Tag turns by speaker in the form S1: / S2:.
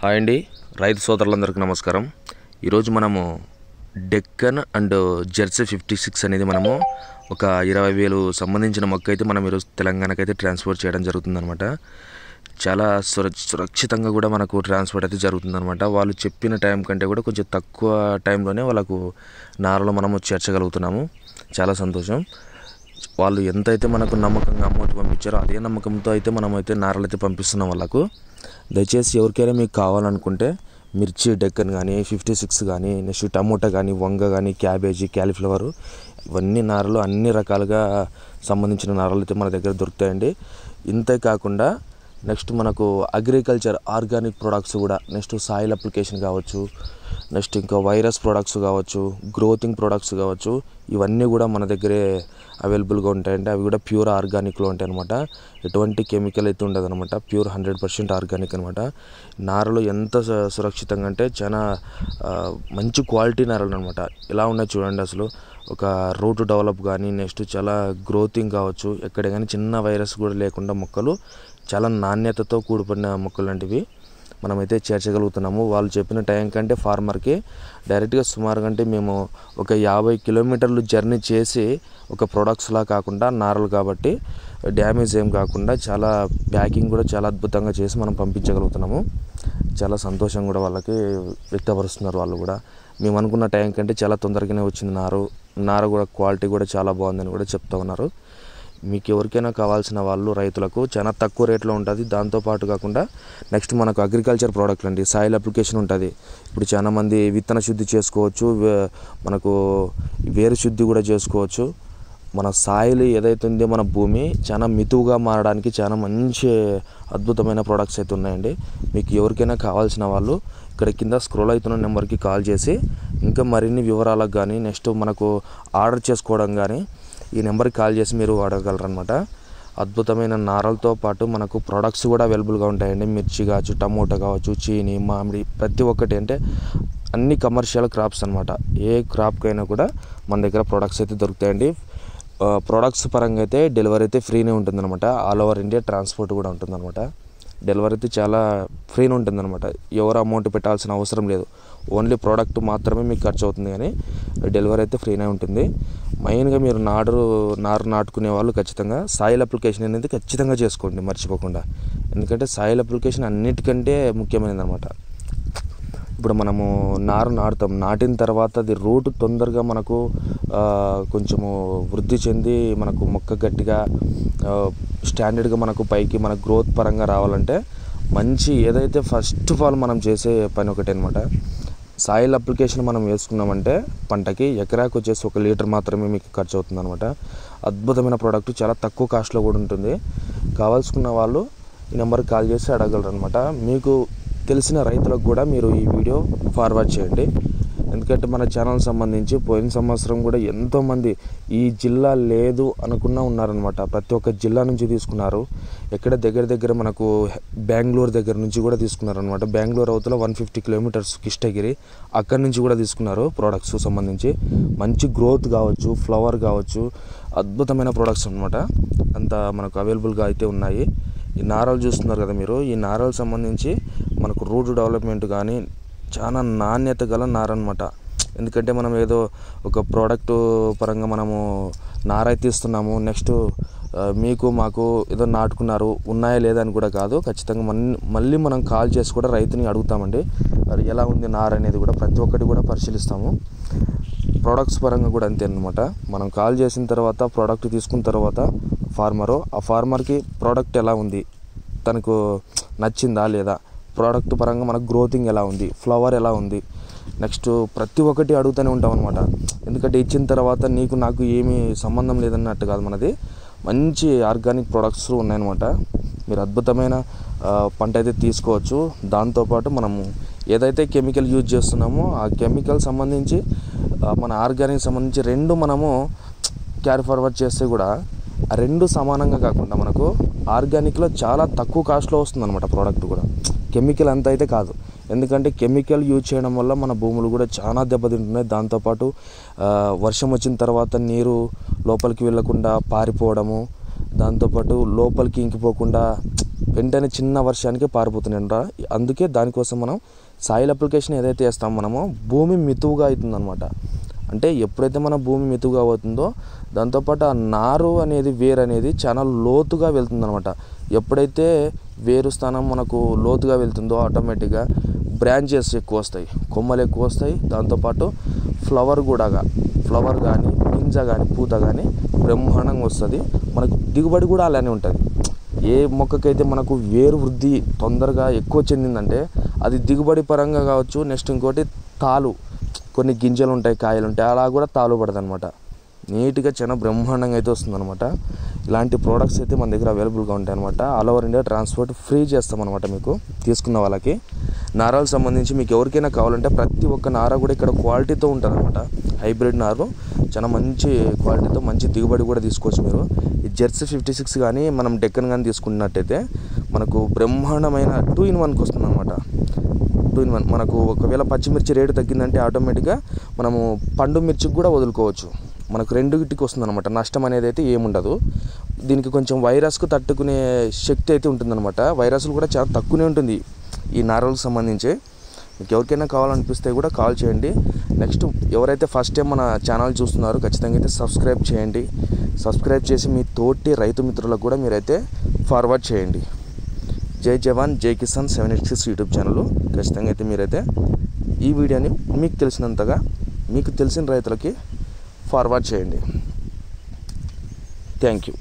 S1: Hi అండి, రైతు సోదరులందరికీ నమస్కారం. ఈరోజు మనము డెక్కన్ అండ్ జెర్సీ 56 అనేది మనము ఒక 20,000 సంబంధించిన మొక్క అయితే మనం ఈరోజు తెలంగాణకి అయితే ట్రాన్స్పోర్ట్ చేయడం జరుగుతుందన్నమాట. చాలా సురక్షితంగా కూడా మనకు ట్రాన్స్పోర్ట్ అయితే జరుగుతుందన్నమాట. వాళ్ళు చెప్పిన టైం కంటే కూడా కొంచెం తక్కువ టైంలోనే వాళ్ళకు నారలో మనము చేర్చగలుగుతున్నాము. చాలా సంతోషం. వాళ్ళు ఎంతైతే మనకు నమ్మకంగా అమౌంట్ పంపించారో అదే నమ్మకంతో అయితే మనమైతే నారలు అయితే పంపిస్తున్నాం వాళ్ళకు. దయచేసి ఎవరికైనా మీకు కావాలనుకుంటే మిర్చి డెక్కన్ కానీ 56 కానీ నెక్స్ట్ టమోటా కానీ వంగ కానీ క్యాబేజీ క్యాలీఫ్లవర్ ఇవన్నీ నారలు అన్ని రకాలుగా సంబంధించిన నారలు అయితే మన దగ్గర దొరుకుతాయండి. ఇంతే కాకుండా నెక్స్ట్ మనకు అగ్రికల్చర్ ఆర్గానిక్ ప్రొడక్ట్స్ కూడా నెక్స్ట్ సాయిల్ అప్లికేషన్ కావచ్చు, నెక్స్ట్ ఇంకా వైరస్ ప్రొడక్ట్స్ కావచ్చు, గ్రోతింగ్ ప్రొడక్ట్స్ కావచ్చు, ఇవన్నీ కూడా మన దగ్గరే అవైలబుల్గా ఉంటాయండి. అవి కూడా ప్యూర్ ఆర్గానిక్లో ఉంటాయి అనమాట. ఎటువంటి కెమికల్ అయితే ఉండదు అనమాట. ప్యూర్ 100% ఆర్గానిక్ అనమాట. నారలు ఎంత సురక్షితంగా అంటే చాలా మంచి క్వాలిటీ నారలు అనమాట. ఎలా ఉన్నాయి చూడండి. అసలు ఒక రూట్ డెవలప్ కానీ నెక్స్ట్ చాలా గ్రోతింగ్ కావచ్చు, ఎక్కడ కానీ చిన్న వైరస్ కూడా లేకుండా మొక్కలు చాలా నాణ్యతతో కూడిపడిన మొక్కలు లాంటివి మనమైతే చేర్చగలుగుతున్నాము. వాళ్ళు చెప్పిన టైం కంటే ఫార్మర్కి డైరెక్ట్గా సుమారు కంటే మేము ఒక 50 కిలోమీటర్లు జర్నీ చేసి ఒక ప్రొడక్ట్స్లా కాకుండా నారలు కాబట్టి డ్యామేజ్ ఏం కాకుండా చాలా ప్యాకింగ్ కూడా చాలా అద్భుతంగా చేసి మనం పంపించగలుగుతున్నాము. చాలా సంతోషం కూడా వాళ్ళకి వ్యక్తపరుస్తున్నారు. వాళ్ళు కూడా మేము అనుకున్న టైం కంటే చాలా తొందరగానే వచ్చింది. నార కూడా క్వాలిటీ కూడా చాలా బాగుందని కూడా చెప్తూ ఉన్నారు. మీకు ఎవరికైనా కావాల్సిన వాళ్ళు రైతులకు చాలా తక్కువ రేట్లో ఉంటుంది. దాంతోపాటు కాకుండా నెక్స్ట్ మనకు అగ్రికల్చర్ ప్రోడక్ట్లు అండి, సాయిల్ అప్లికేషన్ ఉంటుంది. ఇప్పుడు చాలామంది విత్తన శుద్ధి చేసుకోవచ్చు, మనకు వేరు శుద్ధి కూడా చేసుకోవచ్చు. మన సాయిల్ ఏదైతే ఉందో మన భూమి చాలా మితువుగా మారడానికి చాలా మంచి అద్భుతమైన ప్రోడక్ట్స్ అయితే ఉన్నాయండి. మీకు ఎవరికైనా కావాల్సిన వాళ్ళు ఇక్కడ కింద స్క్రోల్ అవుతున్న నెంబర్కి కాల్ చేసి ఇంకా మరిన్ని వివరాలకు కానీ నెక్స్ట్ మనకు ఆర్డర్ చేసుకోవడం కానీ ఈ నెంబర్కి కాల్ చేసి మీరు అడగగలరనమాట. అద్భుతమైన నారలతో పాటు మనకు ప్రొడక్ట్స్ కూడా అవైలబుల్గా ఉంటాయండి. మిర్చి కావచ్చు, టమోటా కావచ్చు, చీని, మామిడి ప్రతి ఒక్కటి అంటే అన్ని కమర్షియల్ క్రాప్స్ అనమాట. ఏ క్రాప్కైనా కూడా మన దగ్గర ప్రొడక్ట్స్ అయితే దొరుకుతాయండి. ప్రొడక్ట్స్ పరంగా అయితే డెలివరీ అయితే ఫ్రీనే ఉంటుందన్నమాట. ఆల్ ఓవర్ ఇండియా ట్రాన్స్పోర్ట్ కూడా ఉంటుందన్నమాట. డెలివరీ అయితే చాలా ఫ్రీనే ఉంటుందన్నమాట. ఎవరు అమౌంట్ పెట్టాల్సిన అవసరం లేదు. ఓన్లీ ప్రోడక్ట్ మాత్రమే మీకు ఖర్చు అవుతుంది, కానీ డెలివరీ అయితే ఫ్రీనే ఉంటుంది. మెయిన్గా మీరు నారు నాటుకునే వాళ్ళు ఖచ్చితంగా సాయిల్ అప్లికేషన్ అనేది ఖచ్చితంగా చేసుకోండి మర్చిపోకుండా. ఎందుకంటే సాయిల్ అప్లికేషన్ అన్నిటికంటే ముఖ్యమైనది అనమాట. ఇప్పుడు మనము నాటుతాం, నాటిన తర్వాత అది రూట్ తొందరగా మనకు కొంచెము వృద్ధి చెంది మనకు మొక్క గట్టిగా స్టాండర్డ్గా మనకు పైకి మన గ్రోత్ పరంగా రావాలంటే మంచి ఏదైతే ఫస్ట్ ఆఫ్ ఆల్ మనం చేసే పని ఒకటి అనమాట. సాయిల్ అప్లికేషన్ మనం వేసుకున్నామంటే పంటకి ఎకరాకు వచ్చేసి 1 లీటర్ మాత్రమే మీకు ఖర్చు అవుతుంది అనమాట. అద్భుతమైన ప్రోడక్ట్ చాలా తక్కువ కాస్ట్లో కూడా ఉంటుంది. కావాల్సుకున్న వాళ్ళు ఈ నెంబర్కి కాల్ చేసి అడగలరు అనమాట. మీకు తెలిసిన రైతులకు కూడా మీరు ఈ వీడియో ఫార్వర్డ్ చేయండి. ఎందుకంటే మన ఛానల్ సంబంధించి పోయిన సంవత్సరం కూడా ఎంతోమంది ఈ జిల్లా లేదు అనుకున్నా ఉన్నారనమాట. ప్రతి ఒక్క జిల్లా నుంచి తీసుకున్నారు. ఎక్కడ దగ్గర మనకు బెంగళూరు దగ్గర నుంచి కూడా తీసుకున్నారనమాట. బెంగళూరు అవతల 150 కిలోమీటర్స్ కిష్టగిరి, అక్కడి నుంచి కూడా తీసుకున్నారు ప్రోడక్ట్స్ సంబంధించి. మంచి గ్రోత్ కావచ్చు, ఫ్లవర్ కావచ్చు, అద్భుతమైన ప్రోడక్ట్స్ అనమాట. అంత మనకు అవైలబుల్గా అయితే ఉన్నాయి. ఈ నారలు చూస్తున్నారు కదా మీరు, ఈ నారలు సంబంధించి మనకు రూట్ డెవలప్మెంట్ కానీ చాలా నాణ్యత గల నార అనమాట. ఎందుకంటే మనం ఏదో ఒక ప్రోడక్ట్ పరంగా మనము నారైతే ఇస్తున్నాము, నెక్స్ట్ మీకు మాకు ఏదో నాటుకున్నారు ఉన్నాయా లేదా అని కూడా కాదు. ఖచ్చితంగా మళ్ళీ మనం కాల్ చేసి కూడా రైతుని అడుగుతామండి. అది ఎలా ఉంది నార అనేది కూడా ప్రతి ఒక్కటి కూడా పరిశీలిస్తాము. ప్రోడక్ట్స్ పరంగా కూడా అంతే అనమాట. మనం కాల్ చేసిన తర్వాత ప్రోడక్ట్ తీసుకున్న తర్వాత ఆ ఫార్మర్కి ప్రోడక్ట్ ఎలా ఉంది, తనకు నచ్చిందా లేదా, ప్రోడక్ట్ పరంగా మనకు గ్రోతింగ్ ఎలా ఉంది, ఫ్లవర్ ఎలా ఉంది, నెక్స్ట్ ప్రతి ఒక్కటి అడుగుతూనే ఉంటాం అనమాట. ఎందుకంటే ఇచ్చిన తర్వాత నీకు నాకు ఏమీ సంబంధం లేదన్నట్టు కాదు. మనది మంచి ఆర్గానిక్ ప్రొడక్ట్స్ ఉన్నాయన్నమాట. మీరు అద్భుతమైన పంట అయితే తీసుకోవచ్చు. దాంతోపాటు మనము ఏదైతే కెమికల్ యూజ్ చేస్తున్నామో ఆ కెమికల్ సంబంధించి మన ఆర్గానిక్ సంబంధించి రెండు మనము క్యారీ ఫార్వర్డ్ చేస్తే కూడా ఆ రెండు సమానంగా కాకుండా మనకు ఆర్గానిక్లో చాలా తక్కువ కాస్ట్లో వస్తుంది అనమాట ప్రోడక్ట్ కూడా. కెమికల్ అంత అయితే కాదు. ఎందుకంటే కెమికల్ యూజ్ చేయడం వల్ల మన భూములు కూడా చాలా దెబ్బతింటున్నాయి. దాంతోపాటు వర్షం వచ్చిన తర్వాత నీరు లోపలికి వెళ్ళకుండా పారిపోవడము, దాంతోపాటు లోపలికి ఇంకిపోకుండా వెంటనే చిన్న వర్షానికి పారిపోతున్నాయంట. అందుకే దానికోసం మనం సాయిల్ అప్లికేషన్ ఏదైతే వేస్తామో మనము భూమి మితువుగా అవుతుందన్నమాట. అంటే ఎప్పుడైతే మన భూమి మితువుగా అవుతుందో దాంతోపాటు ఆ నారు అనేది వేరు అనేది చాలా లోతుగా వెళ్తుందన్నమాట. ఎప్పుడైతే వేరు స్థానం మనకు లోతుగా వెళ్తుందో ఆటోమేటిక్గా బ్రాంచెస్ ఎక్కువ వస్తాయి, కొమ్మలు ఎక్కువ వస్తాయి. దాంతోపాటు ఫ్లవర్ కానీ గింజ కానీ పూత కానీ బ్రహ్మాండంగా వస్తుంది. మనకు దిగుబడి కూడా అలానే ఉంటుంది. ఏ మొక్కకైతే మనకు వేరు వృద్ధి తొందరగా ఎక్కువ చెందిందంటే అది దిగుబడి పరంగా కావచ్చు. నెక్స్ట్ ఇంకోటి తాలు, కొన్ని గింజలు ఉంటాయి, కాయలు ఉంటాయి, అలా కూడా తాలు పడుతుంది అనమాట. నీట్గా చాలా బ్రహ్మాండంగా అయితే వస్తుందన్నమాట. ఇలాంటి ప్రోడక్ట్స్ అయితే మన దగ్గర అవైలబుల్గా ఉంటాయి అనమాట. All over India transport free చేస్తామన్నమాట. మీకు తీసుకున్న వాళ్ళకి నారాలకు సంబంధించి మీకు ఎవరికైనా కావాలంటే ప్రతి ఒక్క నార కూడా ఇక్కడ క్వాలిటీతో ఉంటుంది అనమాట. హైబ్రిడ్ నారు చాలా మంచి క్వాలిటీతో మంచి దిగుబడి కూడా తీసుకోవచ్చు మీరు. ఈ జెర్సీ 56 కానీ మనం డెక్కన్ కానీ తీసుకున్నట్టయితే మనకు బ్రహ్మాండమైన 2-in-1కి వస్తుంది అనమాట. 2-in-1 మనకు ఒకవేళ పచ్చిమిర్చి రేటు తగ్గిందంటే ఆటోమేటిక్గా మనము పండు మిర్చికి కూడా వదులుకోవచ్చు. మనకు రెండుకి వస్తుంది అనమాట. నష్టం అనేది అయితే ఏముండదు. దీనికి కొంచెం వైరస్కు తట్టుకునే శక్తి అయితే ఉంటుందన్నమాట. వైరస్లు కూడా చాలా తక్కువనే ఉంటుంది ఈ నారలకు సంబంధించి. మీకు ఎవరికైనా కావాలనిపిస్తే కూడా కాల్ చేయండి. నెక్స్ట్ ఎవరైతే ఫస్ట్ టైం మన ఛానల్ చూస్తున్నారో ఖచ్చితంగా అయితే సబ్స్క్రైబ్ చేయండి. సబ్స్క్రైబ్ చేసి మీ తోటి రైతు మిత్రులకు కూడా మీరైతే ఫార్వర్డ్ చేయండి. జై జవాన్ జై కిసాన్ 786 యూట్యూబ్ ఛానల్ ఖచ్చితంగా అయితే మీరైతే ఈ వీడియోని మీకు తెలిసినంతగా మీకు తెలిసిన రైతులకి ఫార్వర్డ్ చేయండి. Thank you.